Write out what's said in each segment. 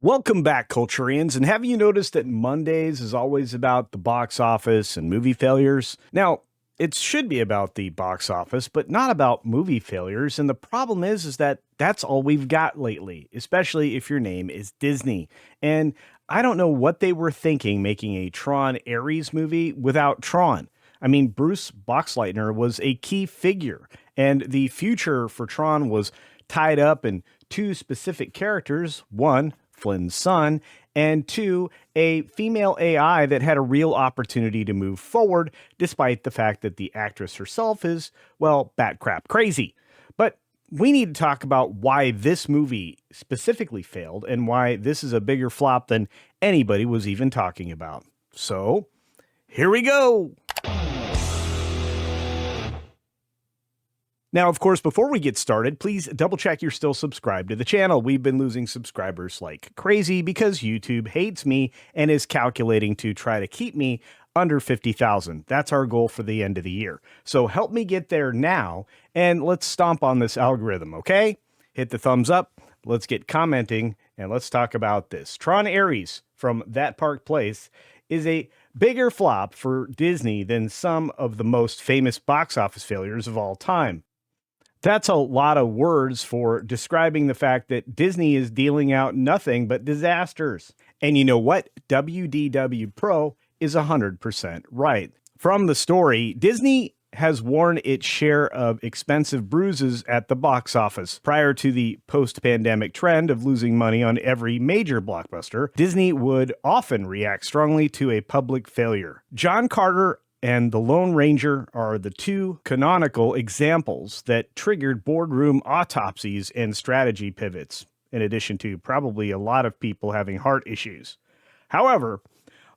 Welcome back, Culturians. And have you noticed that Mondays is always about the box office and movie failures? Now, it should be about the box office, but not about movie failures. And the problem is that that's all we've got lately, especially if your name is Disney. And I don't know what they were thinking making a Tron Ares movie without Tron. I mean, Bruce Boxleitner was a key figure, and the future for Tron was tied up in two specific characters. One, Flynn's son, and two, a female AI that had a real opportunity to move forward, despite the fact that the actress herself is, well, bat crap crazy. But we need to talk about why this movie specifically failed and why this is a bigger flop than anybody was even talking about. So, here we go. Now, of course, before we get started, please double check you're still subscribed to the channel. We've been losing subscribers like crazy because YouTube hates me and is calculating to try to keep me under 50,000. That's our goal for the end of the year. So help me get there now, and let's stomp on this algorithm, okay? Hit the thumbs up, let's get commenting, and let's talk about this. Tron Ares from That Park Place is a bigger flop for Disney than some of the most famous box office failures of all time. That's a lot of words for describing the fact that Disney is dealing out nothing but disasters. And you know what? WDW Pro is 100% right. From the story, Disney has worn its share of expensive bruises at the box office. Prior to the post-pandemic trend of losing money on every major blockbuster, Disney would often react strongly to a public failure. John Carter and The Lone Ranger are the two canonical examples that triggered boardroom autopsies and strategy pivots, in addition to probably a lot of people having heart issues. However,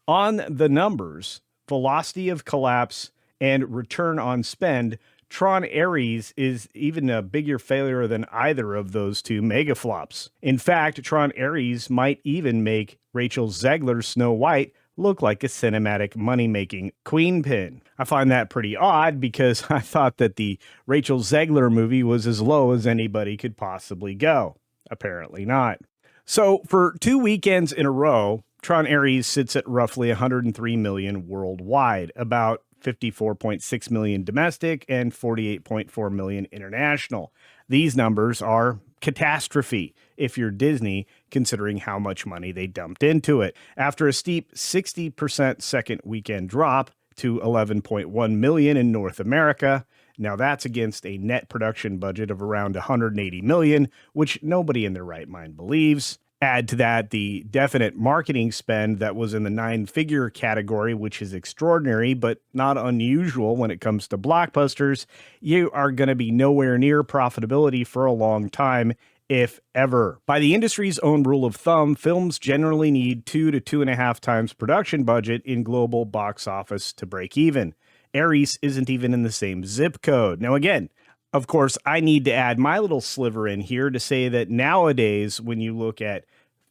on the numbers, velocity of collapse, and return on spend, Tron Ares is even a bigger failure than either of those two mega flops. In fact, Tron Ares might even make Rachel Zegler's Snow White look like a cinematic money-making queen pin. I find that pretty odd because I thought that the Rachel Zegler movie was as low as anybody could possibly go. Apparently not. So for 2 weekends in a row, Tron Ares sits at roughly 103 million worldwide, about 54.6 million domestic and 48.4 million international. These numbers are catastrophe if you're Disney, considering how much money they dumped into it. After a steep 60% second weekend drop to 11.1 million in North America, now that's against a net production budget of around 180 million, which nobody in their right mind believes. Add to that the definite marketing spend that was in the 9-figure category, which is extraordinary, but not unusual when it comes to blockbusters. You are going to be nowhere near profitability for a long time, if ever. By the industry's own rule of thumb, films generally need 2 to 2.5 times production budget in global box office to break even. Ares isn't even in the same zip code. Now again, of course, I need to add my little sliver in here to say that nowadays, when you look at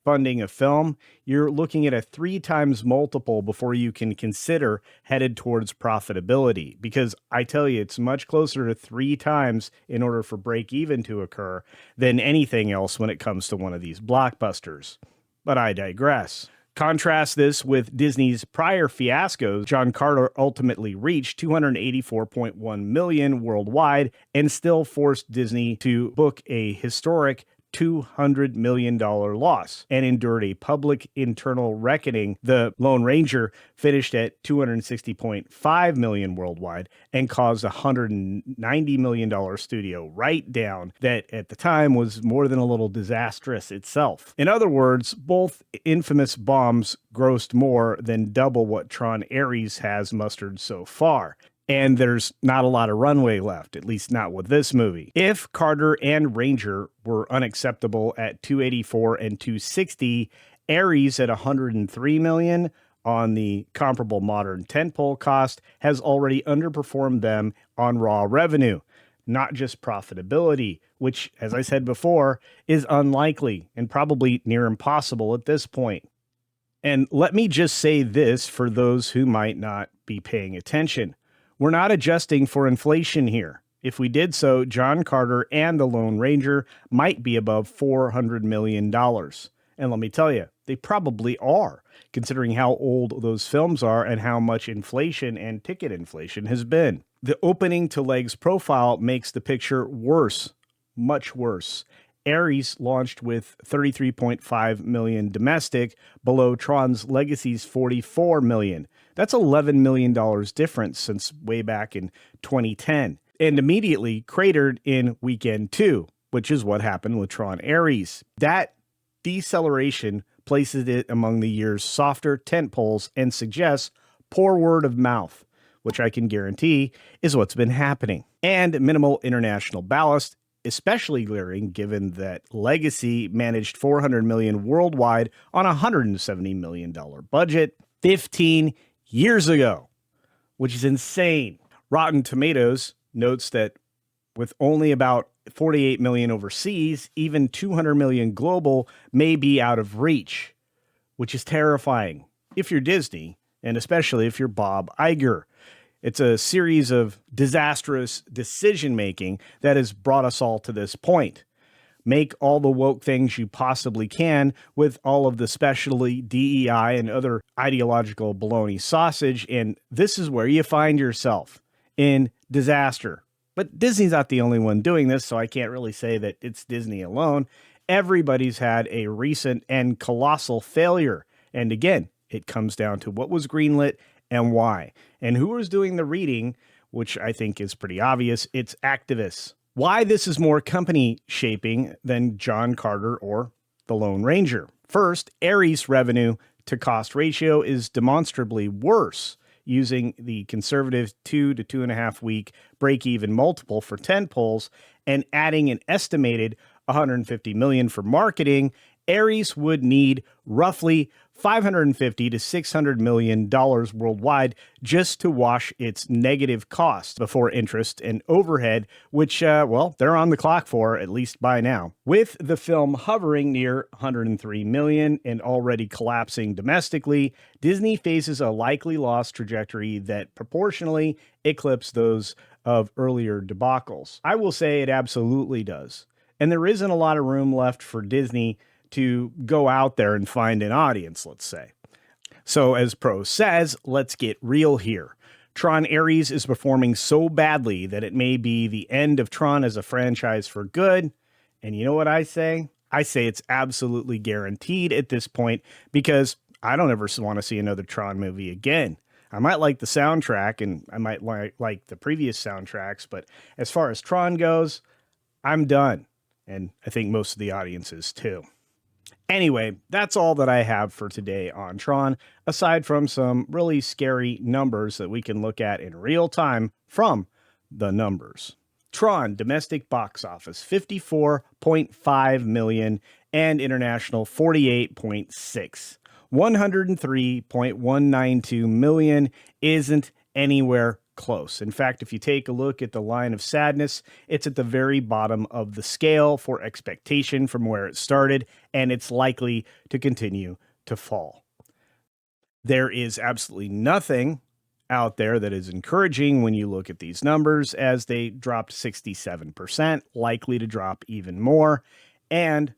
funding a film, you're looking at a 3 times multiple before you can consider headed towards profitability. Because I tell you, it's much closer to 3 times in order for break even to occur than anything else when it comes to one of these blockbusters. But I digress. Contrast this with Disney's prior fiascos. John Carter ultimately reached 284.1 million worldwide and still forced Disney to book a historic $200 million loss and endured a public internal reckoning. The Lone Ranger finished at $260.5 million worldwide and caused a $190 million studio write-down that at the time was more than a little disastrous itself. In other words, both infamous bombs grossed more than double what Tron Ares has mustered so far. And there's not a lot of runway left, at least not with this movie. If Carter and Ranger were unacceptable at 284 and 260, Ares at 103 million on the comparable modern tentpole cost has already underperformed them on raw revenue, not just profitability, which, as I said before, is unlikely and probably near impossible at this point. And let me just say this for those who might not be paying attention. We're not adjusting for inflation here. If we did so, John Carter and the Lone Ranger might be above $400 million. And let me tell you, they probably are, considering how old those films are and how much inflation and ticket inflation has been. The opening to legs profile makes the picture worse, much worse. Ares launched with 33.5 million domestic, below Tron's Legacy's 44 million. That's $11 million difference since way back in 2010, and immediately cratered in weekend 2, which is what happened with Tron Ares. That deceleration places it among the year's softer tentpoles and suggests poor word of mouth, which I can guarantee is what's been happening, and minimal international ballast, especially glaring given that Legacy managed $400 million worldwide on a $170 million budget 15 years ago, which is insane. Rotten Tomatoes notes that with only about 48 million overseas, even 200 million global may be out of reach, which is terrifying if you're Disney, and especially if you're Bob Iger. It's a series of disastrous decision-making that has brought us all to this point. Make all the woke things you possibly can with all of the specialty DEI and other ideological baloney sausage, and this is where you find yourself, in disaster. But Disney's not the only one doing this, so I can't really say that it's Disney alone. Everybody's had a recent and colossal failure. And again, it comes down to what was greenlit and why. And who is doing the reading, which I think is pretty obvious. It's activists. Why this is more company shaping than John Carter or the Lone Ranger. First, Ares revenue to cost ratio is demonstrably worse, using the conservative 2 to 2.5 week break-even multiple for tentpoles and adding an estimated $150 million for marketing. Ares would need roughly $550 to $600 million worldwide just to wash its negative costs before interest and overhead, which, well, they're on the clock for, at least by now. With the film hovering near $103 million and already collapsing domestically, Disney faces a likely loss trajectory that proportionally eclipses those of earlier debacles. I will say it absolutely does. And there isn't a lot of room left for Disney to go out there and find an audience, let's say. So as Pro says, let's get real here. Tron Ares is performing so badly that it may be the end of Tron as a franchise for good. And you know what I say? I say it's absolutely guaranteed at this point, because I don't ever want to see another Tron movie again. I might like the soundtrack and I might like the previous soundtracks, but as far as Tron goes, I'm done. And I think most of the audience is too. Anyway, that's all that I have for today on Tron, aside from some really scary numbers that we can look at in real time from the numbers. Tron domestic box office 54.5 million and international 48.6. 103.192 million isn't anywhere close. In fact, if you take a look at the line of sadness, it's at the very bottom of the scale for expectation from where it started, and it's likely to continue to fall. There is absolutely nothing out there that is encouraging when you look at these numbers, as they dropped 67%, likely to drop even more, and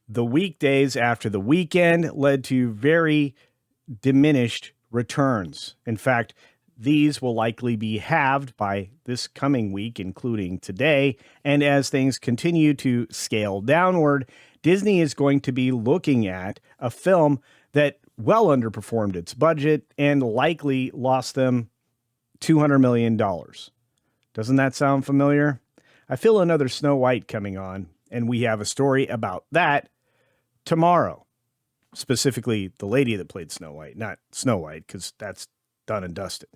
the weekdays after the weekend led to very diminished returns. In fact, these will likely be halved by this coming week, including today. And as things continue to scale downward, Disney is going to be looking at a film that well underperformed its budget and likely lost them $200 million. Doesn't that sound familiar? I feel another Snow White coming on, and we have a story about that tomorrow. Specifically, the lady that played Snow White, not Snow White, because that's done and dusted.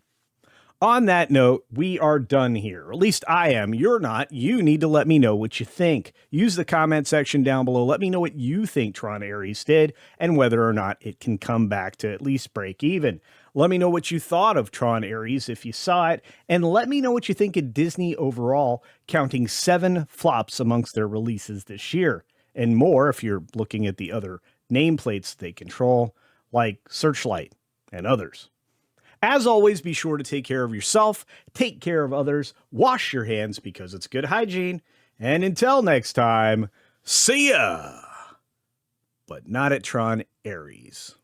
On that note, we are done here. At least I am. You're not. You need to let me know what you think. Use the comment section down below. Let me know what you think Tron Ares did and whether or not it can come back to at least break even. Let me know what you thought of Tron Ares if you saw it, and let me know what you think of Disney overall, counting 7 flops amongst their releases this year, and more if you're looking at the other nameplates they control, like Searchlight and others. As always, be sure to take care of yourself, take care of others, wash your hands because it's good hygiene, and until next time, see ya! but not at Tron Ares.